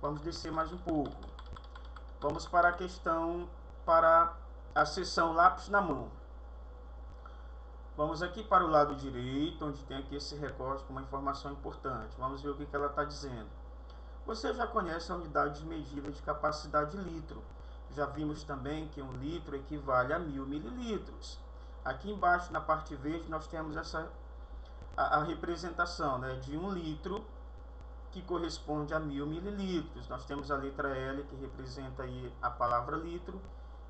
Vamos descer mais um pouco. Vamos para a questão, para a seção lápis na mão. Vamos aqui para o lado direito, onde tem aqui esse recorte com uma informação importante. Vamos ver o que ela está dizendo. Você já conhece a unidade de medida de capacidade litro. Já vimos também que um litro equivale a 1000 mililitros. Aqui embaixo, na parte verde, nós temos a representação, né, de 1 litro, que corresponde a 1000 mililitros. Nós temos a letra L, que representa aí a palavra litro,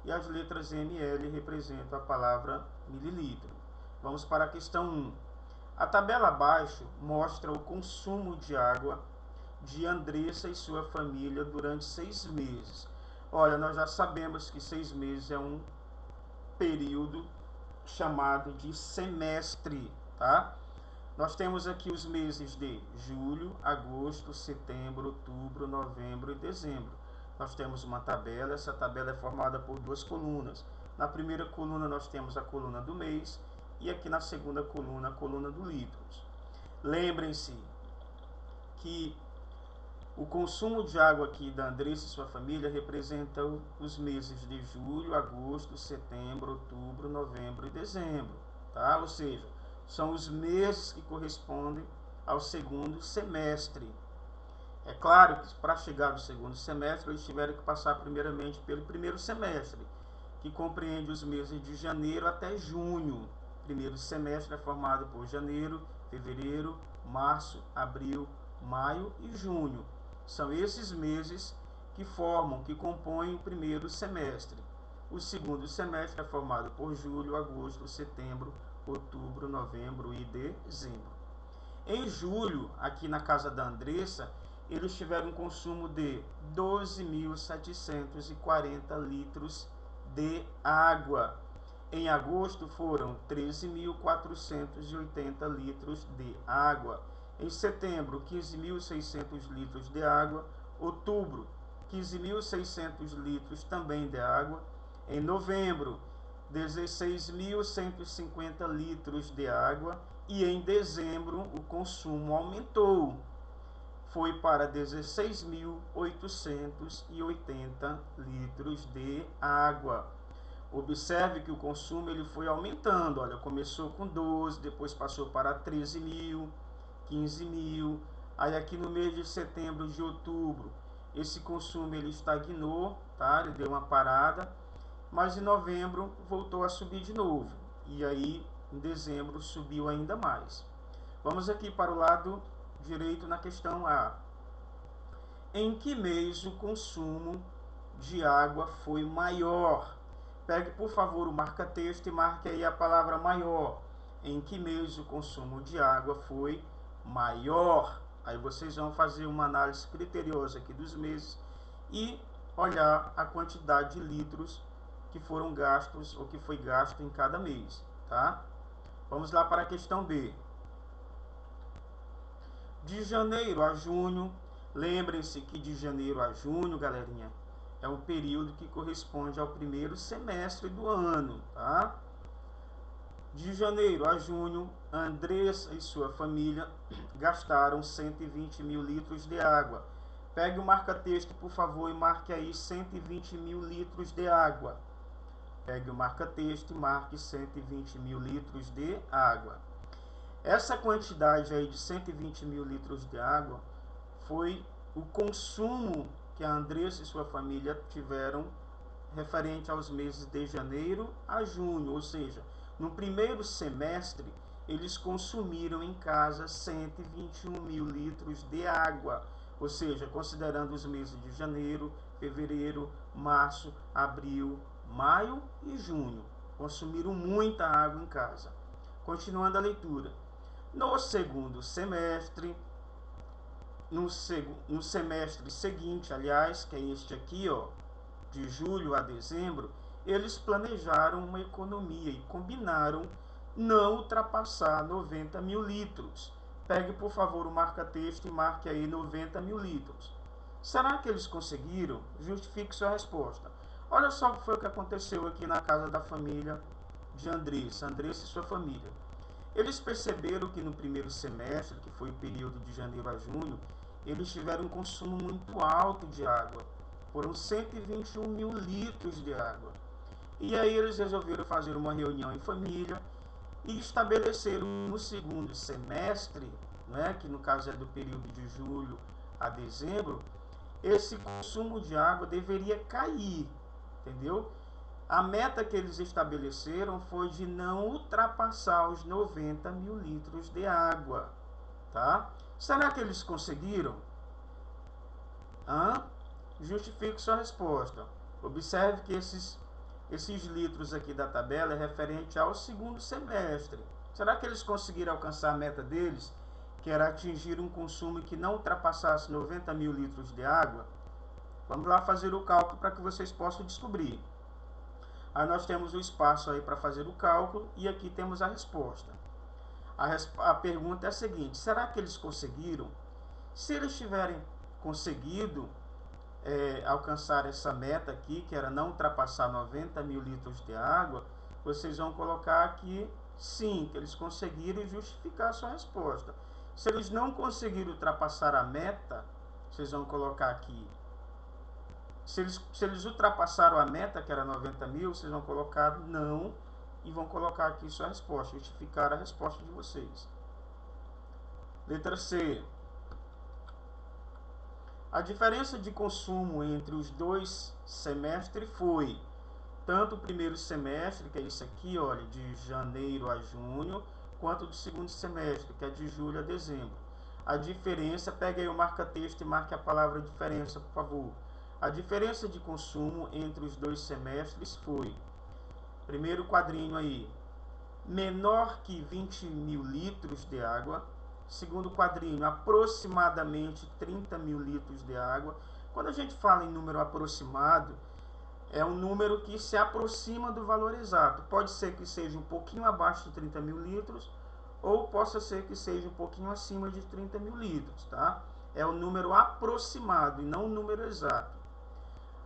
e as letras ML representam a palavra mililitro. Vamos para a questão 1. A tabela abaixo mostra o consumo de água de Andressa e sua família durante 6 meses. Olha, nós já sabemos que 6 meses é um período chamado de semestre, tá? Nós temos aqui os meses de julho, agosto, setembro, outubro, novembro e dezembro. Nós temos uma tabela, essa tabela é formada por 2 colunas. Na primeira coluna nós temos a coluna do mês e aqui na segunda coluna a coluna do litros. Lembrem-se que o consumo de água aqui da Andressa e sua família representa os meses de julho, agosto, setembro, outubro, novembro e dezembro, tá? Ou seja, são os meses que correspondem ao segundo semestre. É claro que para chegar no segundo semestre, eles tiveram que passar primeiramente pelo primeiro semestre, que compreende os meses de janeiro até junho. O primeiro semestre é formado por janeiro, fevereiro, março, abril, maio e junho. São esses meses que compõem o primeiro semestre. O segundo semestre é formado por julho, agosto, setembro, outubro, novembro e dezembro. Em julho, aqui na casa da Andressa, eles tiveram um consumo de 12.740 litros de água. Em agosto foram 13.480 litros de água. Em setembro, 15.600 litros de água. Outubro, 15.600 litros também de água. Em novembro, 16.150 litros de água. E em dezembro, o consumo aumentou. Foi para 16.880 litros de água. Observe que o consumo ele foi aumentando. Olha, começou com 12, depois passou para 13.000, 15.000. Aí aqui no mês de setembro, de outubro, esse consumo ele estagnou, tá? Ele deu uma parada, mas em novembro voltou a subir de novo. E aí em dezembro subiu ainda mais. Vamos aqui para o lado direito na questão A. Em que mês o consumo de água foi maior? Pegue, por favor, o marca-texto e marque aí a palavra maior. Em que mês o consumo de água foi maior? Aí vocês vão fazer uma análise criteriosa aqui dos meses e olhar a quantidade de litros que foram gastos ou que foi gasto em cada mês, tá? Vamos lá para a questão B. De janeiro a junho, lembrem-se que de janeiro a junho, galerinha, é um período que corresponde ao primeiro semestre do ano, tá? De janeiro a junho, Andressa e sua família gastaram 120.000 litros de água. Pegue o marca-texto, por favor, e marque aí 120.000 litros de água. Pegue o marca-texto e marque 120.000 litros de água. Essa quantidade aí de 120.000 litros de água foi o consumo que a Andressa e sua família tiveram referente aos meses de janeiro a junho, ou seja, no primeiro semestre eles consumiram em casa 121.000 litros de água, ou seja, considerando os meses de janeiro, fevereiro, março, abril, maio e junho, consumiram muita água em casa. Continuando a leitura. No segundo semestre, no semestre seguinte, aliás, que é este aqui, ó, de julho a dezembro, eles planejaram uma economia e combinaram não ultrapassar 90.000 litros. Pegue, por favor, o marca-texto e marque aí 90.000 litros. Será que eles conseguiram? Justifique sua resposta. Olha só o que foi o que aconteceu aqui na casa da família de Andressa e sua família. Eles perceberam que no primeiro semestre, que foi o período de janeiro a junho, eles tiveram um consumo muito alto de água. Foram 121 mil litros de água. E aí eles resolveram fazer uma reunião em família e estabeleceram no segundo semestre, né, que no caso é do período de julho a dezembro, esse consumo de água deveria cair, entendeu? A meta que eles estabeleceram foi de não ultrapassar os 90 mil litros de água, tá? Será que eles conseguiram? Justifique sua resposta. Observe que esses litros aqui da tabela é referente ao segundo semestre. Será que eles conseguiram alcançar a meta deles, que era atingir um consumo que não ultrapassasse 90 mil litros de água? Vamos lá fazer o cálculo para que vocês possam descobrir. Aí nós temos o espaço aí para fazer o cálculo e aqui temos a resposta. A pergunta é a seguinte: será que eles conseguiram? Se eles tiverem conseguido alcançar essa meta aqui, que era não ultrapassar 90 mil litros de água, vocês vão colocar aqui sim, que eles conseguiram, e justificar a sua resposta. Se eles não conseguiram ultrapassar a meta, vocês vão colocar aqui. Se eles ultrapassaram a meta, que era 90 mil, vocês vão colocar não e vão colocar aqui sua resposta, justificar a resposta de vocês. Letra C. A diferença de consumo entre os dois semestres foi tanto o primeiro semestre, que é isso aqui, olha, de janeiro a junho, quanto do segundo semestre, que é de julho a dezembro. A diferença, pega aí o marca-texto e marque a palavra diferença, por favor. A diferença de consumo entre os dois semestres foi, primeiro quadrinho aí, menor que 20 mil litros de água. Segundo quadrinho, aproximadamente 30 mil litros de água. Quando a gente fala em número aproximado, é um número que se aproxima do valor exato. Pode ser que seja um pouquinho abaixo de 30 mil litros, ou possa ser que seja um pouquinho acima de 30 mil litros, tá? É o número aproximado e não o número exato.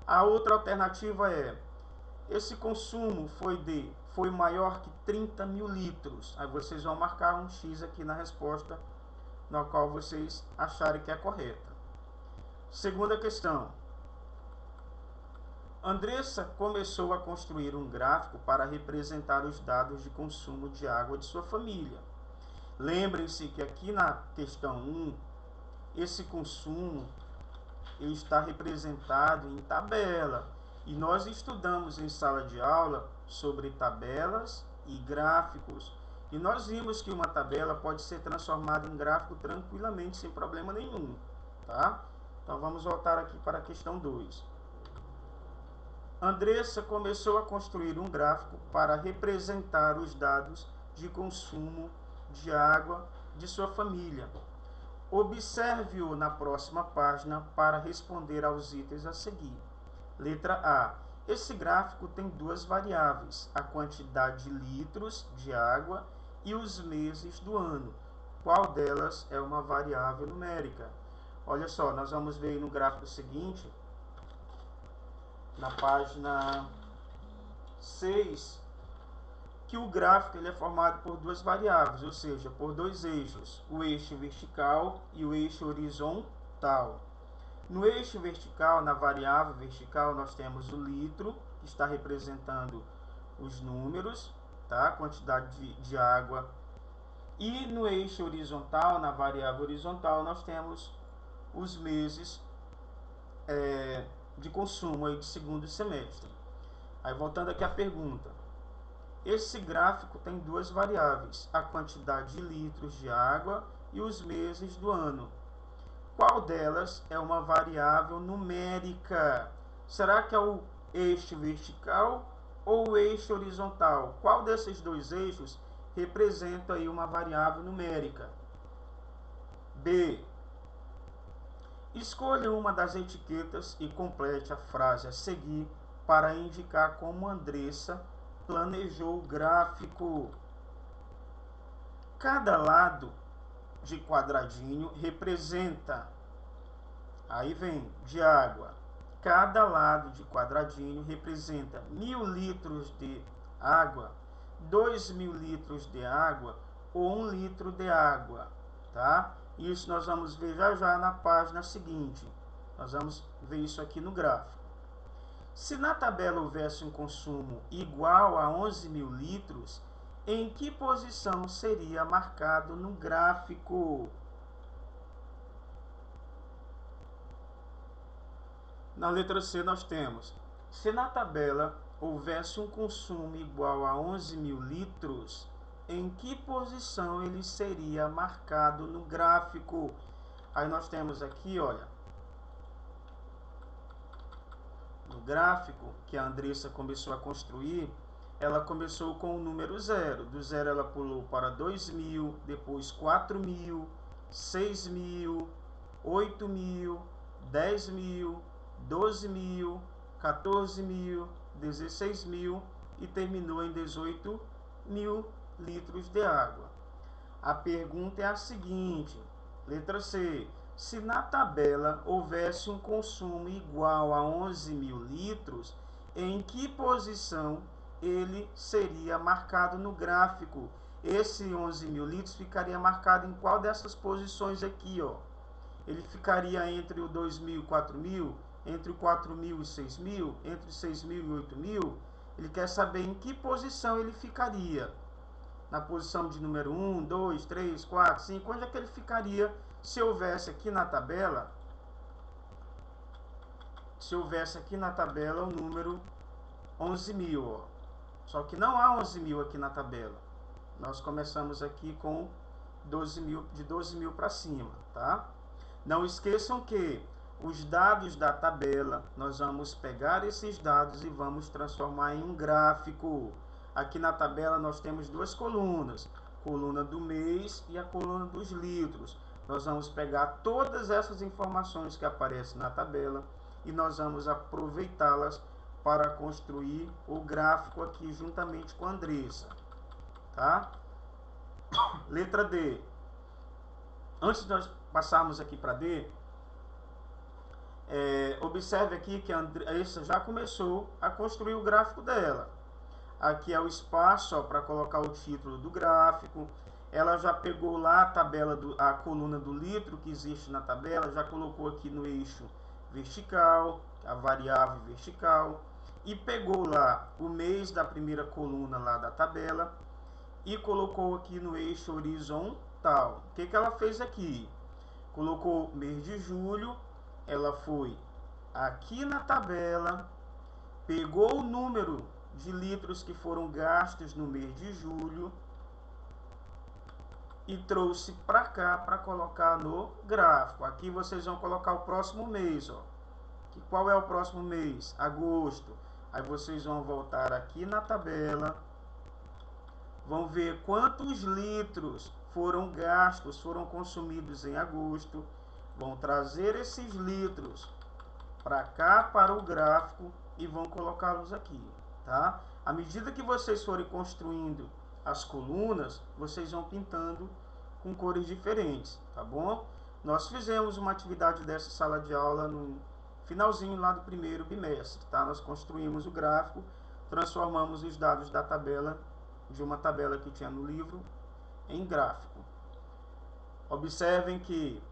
A outra alternativa é, esse consumo foi maior que 30 mil litros. Aí vocês vão marcar um X aqui na resposta, na qual vocês acharem que é correta. Segunda questão. Andressa começou a construir um gráfico para representar os dados de consumo de água de sua família. Lembrem-se que aqui na questão 1, esse consumo ele está representado em tabela. E nós estudamos em sala de aula sobre tabelas e gráficos. E nós vimos que uma tabela pode ser transformada em gráfico tranquilamente, sem problema nenhum. Tá? Então vamos voltar aqui para a questão 2. Andressa começou a construir um gráfico para representar os dados de consumo de água de sua família. Observe-o na próxima página para responder aos itens a seguir. Letra A. Esse gráfico tem duas variáveis, a quantidade de litros de água e os meses do ano. Qual delas é uma variável numérica? Olha só, nós vamos ver no gráfico seguinte, na página 6, que o gráfico ele é formado por duas variáveis, ou seja, por dois eixos, o eixo vertical e o eixo horizontal. No eixo vertical, na variável vertical, nós temos o litro, que está representando os números, tá? A quantidade de água. E no eixo horizontal, na variável horizontal, nós temos os meses de consumo aí de segundo semestre. Aí voltando aqui à pergunta. Esse gráfico tem duas variáveis, a quantidade de litros de água e os meses do ano. Qual delas é uma variável numérica? Será que é o eixo vertical ou o eixo horizontal? Qual desses dois eixos representa aí uma variável numérica? B. Escolha uma das etiquetas e complete a frase a seguir para indicar como Andressa planejou o gráfico. Cada lado de quadradinho representa, aí vem, de água. Cada lado de quadradinho representa 1000 litros de água, 2000 litros de água ou 1 litro de água, tá? Isso nós vamos ver já já na página seguinte. Nós vamos ver isso aqui no gráfico. Se na tabela houvesse um consumo igual a 11.000 litros, em que posição seria marcado no gráfico? Na letra C nós temos: se na tabela houvesse um consumo igual a 11.000 litros, em que posição ele seria marcado no gráfico? Aí nós temos aqui, olha, no gráfico que a Andressa começou a construir, ela começou com o número 0. Do 0 ela pulou para 2.000, depois 4.000, 6.000, 8.000, 10.000, 12.000, 14.000, 16.000 e terminou em 18.000 litros de água. A pergunta é a seguinte, letra C. Se na tabela houvesse um consumo igual a 11.000 litros, em que posição ele seria marcado no gráfico? Esse 11.000 litros ficaria marcado em qual dessas posições aqui, ó? Ele ficaria entre o 2.000 e 4.000, entre o 4.000 e 6.000, entre 6.000 e 8.000? Ele quer saber em que posição ele ficaria. Na posição de número 1, 2, 3, 4, 5, onde é que ele ficaria se houvesse aqui na tabela, o número 11.000, ó. Só que não há 11.000 aqui na tabela. Nós começamos aqui com 12.000, de 12.000 para cima, tá? Não esqueçam que os dados da tabela, nós vamos pegar esses dados e vamos transformar em um gráfico. Aqui na tabela nós temos duas colunas, coluna do mês e a coluna dos litros. Nós vamos pegar todas essas informações que aparecem na tabela e nós vamos aproveitá-las para construir o gráfico aqui juntamente com a Andressa, tá? Letra D. Antes de nós passarmos aqui para D, observe aqui que a Andressa já começou a construir o gráfico dela. Aqui é o espaço para colocar o título do gráfico. Ela já pegou lá a tabela, a coluna do litro que existe na tabela, já colocou aqui no eixo vertical, a variável vertical, e pegou lá o mês da primeira coluna lá da tabela e colocou aqui no eixo horizontal. O que ela fez aqui? Colocou o mês de julho, ela foi aqui na tabela, pegou o número de litros que foram gastos no mês de julho e trouxe para cá para colocar no gráfico. Aqui vocês vão colocar o próximo mês, ó. Qual é o próximo mês? Agosto. Aí vocês vão voltar aqui na tabela, vão ver quantos litros foram gastos, foram consumidos em agosto, vão trazer esses litros para cá para o gráfico e vão colocá-los aqui, tá? À medida que vocês forem construindo as colunas, vocês vão pintando com cores diferentes, tá bom? Nós fizemos uma atividade dessa sala de aula no finalzinho lá do primeiro bimestre, tá? Nós construímos o gráfico, transformamos os dados da tabela, de uma tabela que tinha no livro, em gráfico. Observem que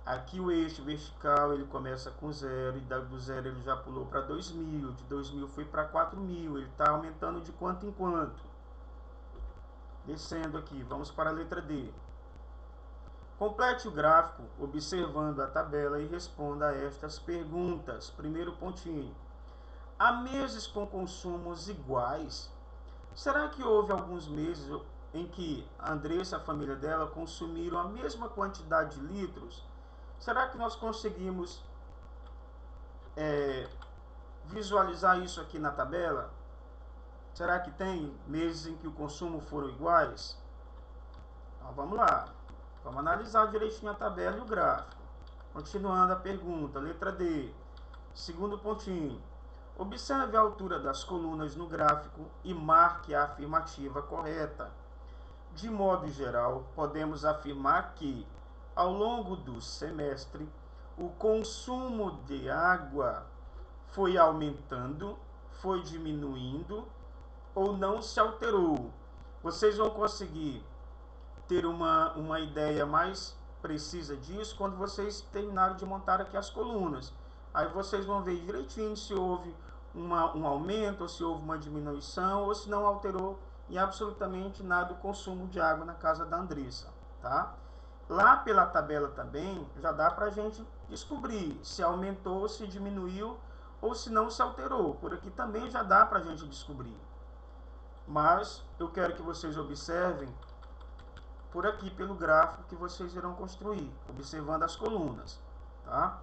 aqui o eixo vertical ele começa com 0 e do 0 ele já pulou para 2.000, de 2.000 foi para 4.000, ele está aumentando de quanto em quanto. Descendo aqui, vamos para a letra D. Complete o gráfico observando a tabela e responda a estas perguntas. Primeiro pontinho. Há meses com consumos iguais? Será que houve alguns meses em que a Andressa e a família dela consumiram a mesma quantidade de litros? Será que nós conseguimos visualizar isso aqui na tabela? Será que tem meses em que o consumo foram iguais? Então vamos lá. Vamos analisar direitinho a tabela e o gráfico. Continuando a pergunta, letra D. Segundo pontinho. Observe a altura das colunas no gráfico e marque a afirmativa correta. De modo geral, podemos afirmar que, ao longo do semestre, o consumo de água foi aumentando, foi diminuindo ou não se alterou. Vocês vão conseguir ter uma ideia mais precisa disso quando vocês terminarem de montar aqui as colunas. Aí vocês vão ver direitinho se houve um aumento, ou se houve uma diminuição, ou se não alterou em absolutamente nada o consumo de água na casa da Andressa, tá? Lá pela tabela também já dá para a gente descobrir se aumentou, se diminuiu ou se não se alterou. Por aqui também já dá para a gente descobrir. Mas eu quero que vocês observem por aqui pelo gráfico que vocês irão construir, observando as colunas, tá?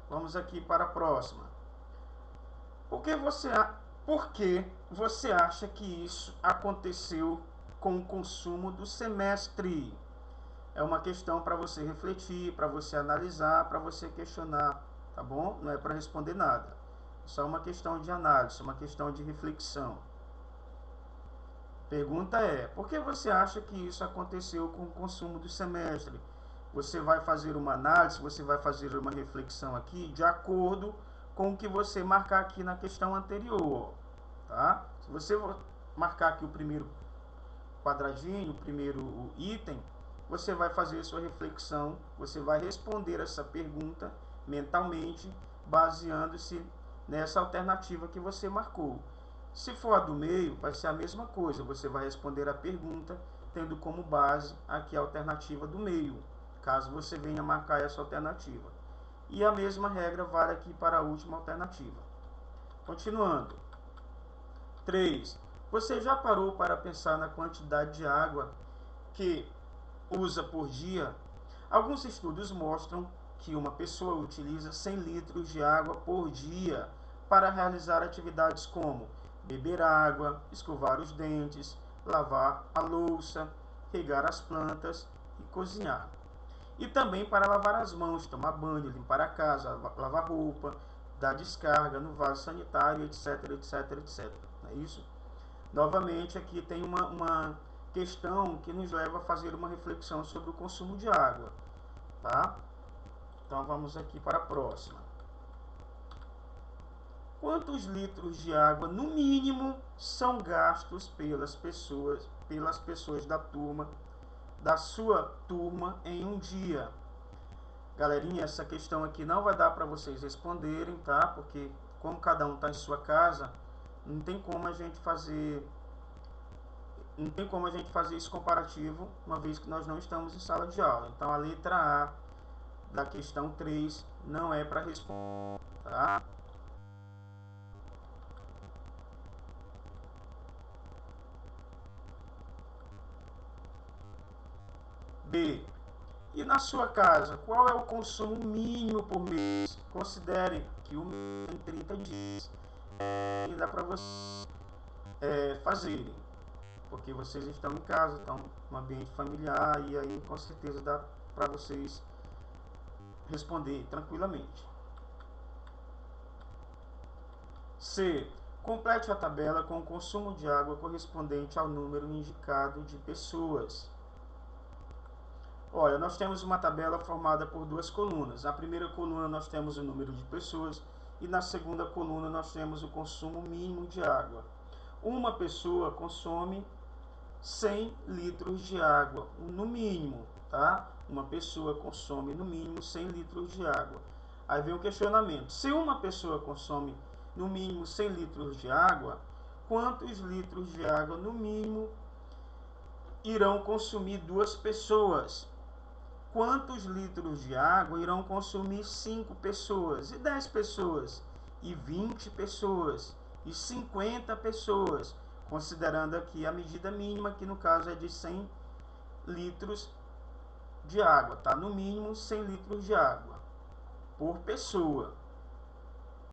Vamos aqui para a próxima. Por que você acha que isso aconteceu com o consumo do semestre? É uma questão para você refletir, para você analisar, para você questionar, tá bom? Não é para responder nada. É só uma questão de análise, uma questão de reflexão. Pergunta é, por que você acha que isso aconteceu com o consumo do semestre? Você vai fazer uma análise, você vai fazer uma reflexão aqui de acordo com o que você marcar aqui na questão anterior, tá? Se você marcar aqui o primeiro quadradinho, o primeiro item, você vai fazer sua reflexão, você vai responder essa pergunta mentalmente, baseando-se nessa alternativa que você marcou. Se for a do meio, vai ser a mesma coisa, você vai responder a pergunta tendo como base aqui a alternativa do meio, caso você venha marcar essa alternativa. E a mesma regra vale aqui para a última alternativa. Continuando. 3. Você já parou para pensar na quantidade de água que usa por dia? Alguns estudos mostram que uma pessoa utiliza 100 litros de água por dia para realizar atividades como beber água, escovar os dentes, lavar a louça, regar as plantas e cozinhar. E também para lavar as mãos, tomar banho, limpar a casa, lavar roupa, dar descarga no vaso sanitário, etc, etc, etc. Não é isso? Novamente, aqui tem uma questão que nos leva a fazer uma reflexão sobre o consumo de água, tá? Então, vamos aqui para a próxima. Quantos litros de água, no mínimo, são gastos pelas pessoas da sua turma em um dia? Galerinha, essa questão aqui não vai dar para vocês responderem, tá? Porque como cada um está em sua casa, não tem como a gente fazer esse comparativo, uma vez que nós não estamos em sala de aula. Então a letra A da questão 3 não é para responder, tá? B. E na sua casa, qual é o consumo mínimo por mês? Considere que o mês tem 30 dias. E dá para vocês fazerem, porque vocês estão em casa, estão no ambiente familiar, e aí com certeza dá para vocês responder tranquilamente. C. Complete a tabela com o consumo de água correspondente ao número indicado de pessoas. Olha, nós temos uma tabela formada por duas colunas. Na primeira coluna nós temos o número de pessoas e na segunda coluna nós temos o consumo mínimo de água. Uma pessoa consome 100 litros de água, no mínimo, tá? Uma pessoa consome no mínimo 100 litros de água. Aí vem o questionamento. Se uma pessoa consome no mínimo 100 litros de água, quantos litros de água no mínimo irão consumir duas pessoas? Quantos litros de água irão consumir 5 pessoas, e 10 pessoas, e 20 pessoas, e 50 pessoas, considerando aqui a medida mínima, que no caso é de 100 litros de água, tá? No mínimo 100 litros de água por pessoa.